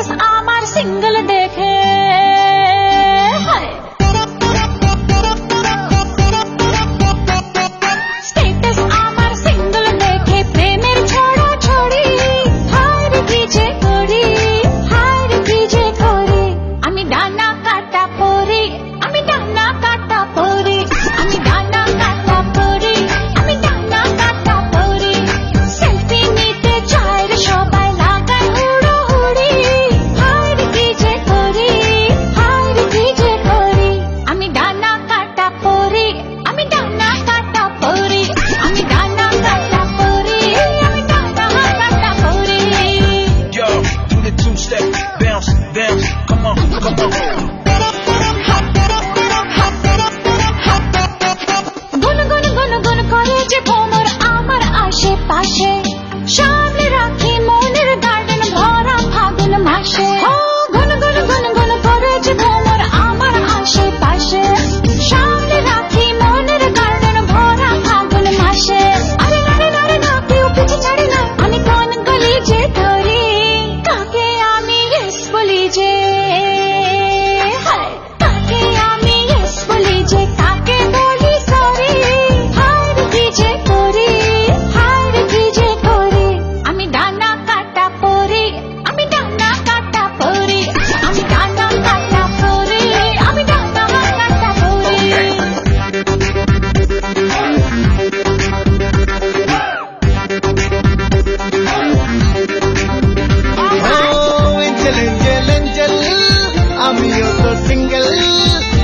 Status আমার single দেখে status আমার সিঙ্গেল দেখে প্রেমের ছড়া ছড়ি হায় রে কি যে করি হায় রে কি যে করি আমি ডানা কাটা পরি আমি ডানা কাটা পরি আমি ডানা কাটা পরি আমি ডানা কাটা পরি সেলফি নিতে চায় রে সবাই লাগায় হুড়োহুড়ি হায় রে কি যে করি হায় রে কি যে করি আমি ডানা কাটা পরি আমি ডানা কাটা পরি আমি ডানা কাটা পরি আমি ডানা কাটা পরি Yo, do the two-step, bounce, bounce, come on, come on. গুন গুন গুন গুন করে যে ভ্রমর আমার আশেপাশে সামনে রাখি মনের গার্ডেন ভরা ফাগুন মাসে গুন গুন গুন গুন করে যে ভ্রমর আমার আশেপাশে সামনে রাখি মনের গার্ডেন ভরা ফাগুন মাসে আরে নারে নারে না কেউ পিছে ছাড়ে না আমি কোন গলি যে ধরি কাকে আমি ইয়েস বলি যে কাকে আমি ইয়েস বলি যে কাকে বলি সরি হায় রে কি যে করি হায় রে কি যে করি আমি ডানা কাটা পরি আমি ডানা কাটা পরি আমি ডানা কাটা পরি আমি ডানা কাটা পরি এঞ্জেল এঞ্জেল এঞ্জেল আমিও তো সিঙ্গেল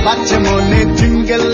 বাচ্চা মনে জিঙ্গেল